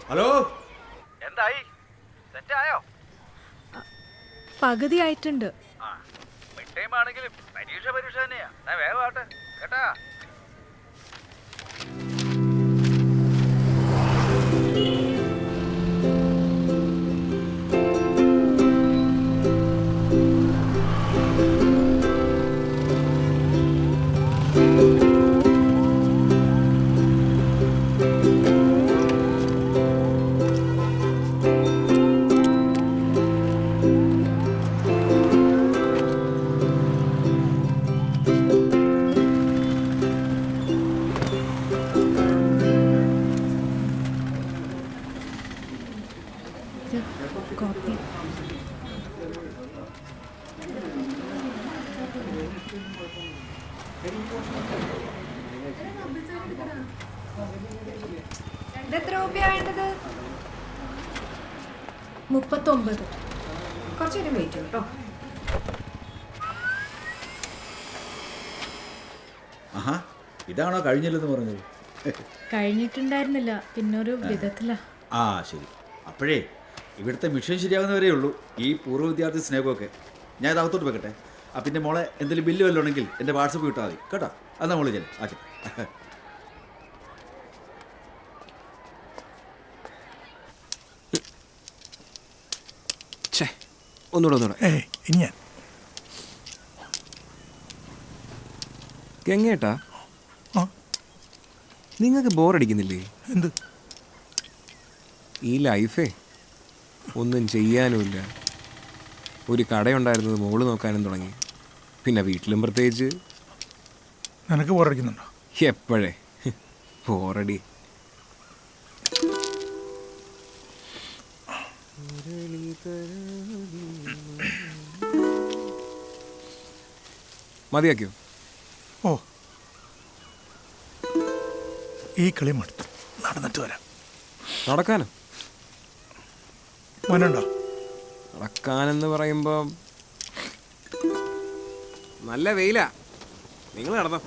Hello, എന്തായി? സെറ്റായോ? പകുതി ആയിട്ടുണ്ട്. മിഡ് ടൈം ആണെങ്കിലും പരീക്ഷ തന്നെയാ. വേഗം ആട്ടെ കേട്ടാ. കോപ്പി. എത്ര രൂപയാ വേണ്ടത്? 39. കുറച്ച് നേരം വെയിറ്റ് കേട്ടോ. ആഹാ, ഇതാണോ കഴിഞ്ഞില്ലെന്ന് പറഞ്ഞത്? കഴിഞ്ഞിട്ടുണ്ടായിരുന്നില്ല, പിന്നൊരു വിധത്തിലാ. ആ ശരി. അപ്പോഴേ ഇവിടുത്തെ മിഷൻ ശരിയാകുന്നവരേ ഉള്ളൂ ഈ പൂർവ്വ വിദ്യാർത്ഥി സ്നേഹമൊക്കെ. ഞാൻ ഇത് അകത്തോട്ട് വെക്കട്ടെ. പിന്നെ മോളെ എന്തെങ്കിലും ബില്ല് വല്ലതും ഉണ്ടെങ്കിൽ എൻ്റെ വാട്സപ്പ് വിട്ടാൽ മതി കേട്ടോ. അന്നാ മോള് ചെല്ലും. ആ ശരി. ഒന്നുകൂടെ ഇനി ഞാൻ ഗംഗേട്ടാ, നിങ്ങൾക്ക് ബോറടിക്കുന്നില്ലേ? എന്ത്? ഈ ലൈഫേ ഒന്നും ചെയ്യാനുമില്ല. ഒരു കടയുണ്ടായിരുന്നത് മോള് നോക്കാനും തുടങ്ങി. പിന്നെ വീട്ടിലും പ്രത്യേകിച്ച്. നിനക്ക് ബോറടിക്കുന്നുണ്ടോ? എപ്പോഴേ ബോറടി. മതിയാക്കിയോ? ഓ, ഈ കളി മടുത്തു. നടന്നിട്ട് വരാം. നടക്കാനോ? മോനുണ്ടോ? നടക്കാനെന്ന് പറയുമ്പോൾ നല്ല വെയിലാ. നിങ്ങൾ നടന്നോ?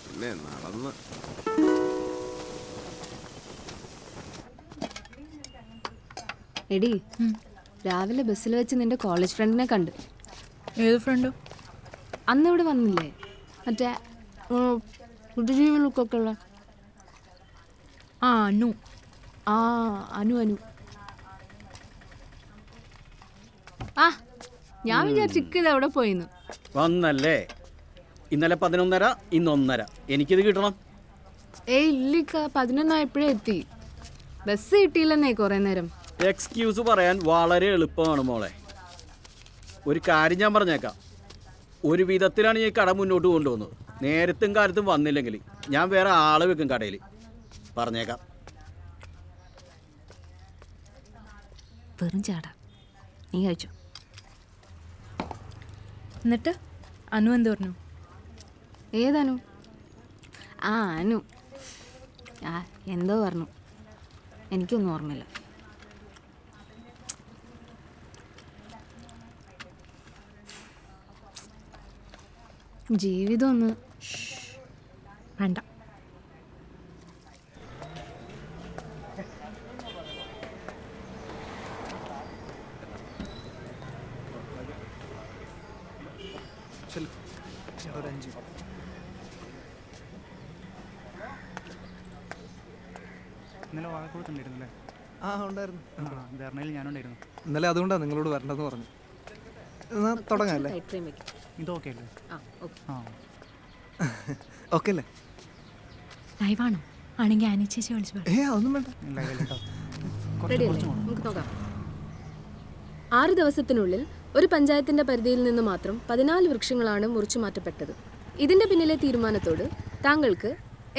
പിന്നെ നടന്ന് എടി, രാവിലെ ബസ്സിൽ വെച്ച് നിന്റെ കോളേജ് ഫ്രണ്ടിനെ കണ്ട്. ഏത് ഫ്രണ്ടോ? അന്ന് ഇവിടെ വന്നില്ലേ, മറ്റേ പുതുജീവി ലുക്കൊക്കെ ഉള്ള. ആ അനു. ആ അനു. ആ, ഞാൻ വിചാരിച്ചു ഇത് എവിടെ പോയിന്ന്. വന്നല്ലേ? ഇന്നലെ 11:30, ഇന്ന് 1:30. എനിക്കിത് കിട്ടണം. ഇല്ലിക്ക, 11 എത്തി. ബസ് കിട്ടിയില്ലെന്നേ കുറേ നേരം. എക്സ്ക്യൂസ് പറയാൻ വളരെ എളുപ്പമാണ് മോളെ. ഒരു കാര്യം ഞാൻ പറഞ്ഞേക്കാം. ഒരു വിധത്തിലാണ് ഈ കട മുന്നോട്ട് കൊണ്ടുപോകുന്നത്. നേരത്തും കാലത്തും വന്നില്ലെങ്കിൽ ഞാൻ വേറെ ആളെ വെക്കും കടയിൽ. പറഞ്ഞേക്കാം. വെറും ചാടാ. നീ കഴിച്ചോ? എന്നിട്ട് അനു എന്ത് പറഞ്ഞു? ഏതനു? ആ അനു. എന്തോ പറഞ്ഞു, എനിക്കൊന്നും ഓർമ്മയില്ല. ജീവിതം ഒന്ന് വേണ്ട. ഇന്നലെ വാഴക്കുളത്തുണ്ടായിരുന്നല്ലേ? ആ ഉണ്ടായിരുന്നു. ധർണയിൽ ഞാനുണ്ടായിരുന്നു. ഇന്നലെ അതുകൊണ്ടാണ് നിങ്ങളോട് വരണ്ടെന്ന് പറഞ്ഞു. എന്നാൽ തുടങ്ങാമല്ലേ? ഇതൊക്കെ അല്ലേ? ഓക്കെ അല്ലേ? ലൈവാണോ? ആണെങ്കിൽ ആനി ചേച്ചി വിളിച്ചു. അതൊന്നും വേണ്ട. നമുക്ക് നോക്കാം. 6 ദിവസത്തിനുള്ളിൽ ഒരു പഞ്ചായത്തിന്റെ പരിധിയിൽ നിന്ന് മാത്രം 14 വൃക്ഷങ്ങളാണ് മുറിച്ചു മാറ്റപ്പെട്ടത്. ഇതിന്റെ പിന്നിലെ തീരുമാനത്തോട് താങ്കൾക്ക്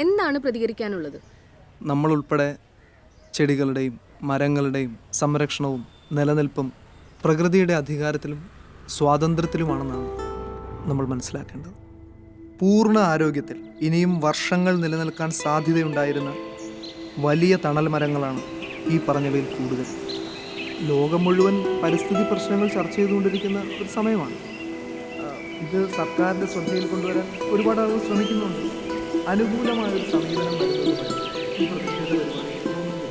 എന്താണ് പ്രതികരിക്കാനുള്ളത്? നമ്മളുൾപ്പെടെ ചെടികളുടെയും മരങ്ങളുടെയും സംരക്ഷണവും നിലനിൽപ്പും പ്രകൃതിയുടെ അധികാരത്തിലും സ്വാതന്ത്ര്യത്തിലുമാണെന്നാണ് നമ്മൾ മനസ്സിലാക്കേണ്ടത്. പൂർണ്ണ ആരോഗ്യത്തിൽ ഇനിയും വർഷങ്ങൾ നിലനിൽക്കാൻ സാധ്യതയുണ്ടായിരുന്ന വലിയ തണൽ മരങ്ങളാണ് ഈ പറഞ്ഞവയിൽ കൂടുതൽ. ലോകം മുഴുവൻ പരിസ്ഥിതി പ്രശ്നങ്ങൾ ചർച്ച ചെയ്തുകൊണ്ടിരിക്കുന്ന ഒരു സമയമാണ്. ഇത് സർക്കാരിൻ്റെ ശ്രദ്ധയിൽ കൊണ്ടുവരാൻ ഒരുപാട് ആളുകൾ ശ്രമിക്കുന്നുണ്ട്. അനുകൂലമായ ഒരു സമീപനം വരുന്നതുമായി ഈ പ്രതിഷേധ പരിപാടി തുടങ്ങുന്നു.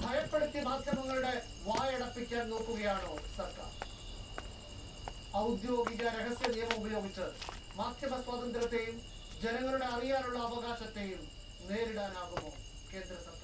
ഭയപ്പെടുത്തി മാധ്യമങ്ങളുടെ വായടപ്പിക്കാൻ നോക്കുകയാണോ സർക്കാർ? ഔദ്യോഗിക രഹസ്യ നിയമം ഉപയോഗിച്ച് മാധ്യമ സ്വാതന്ത്ര്യത്തെയും ജനങ്ങളുടെ അറിയാനുള്ള അവകാശത്തെയും നേരിടാനാകുമോ കേന്ദ്ര സർക്കാർ?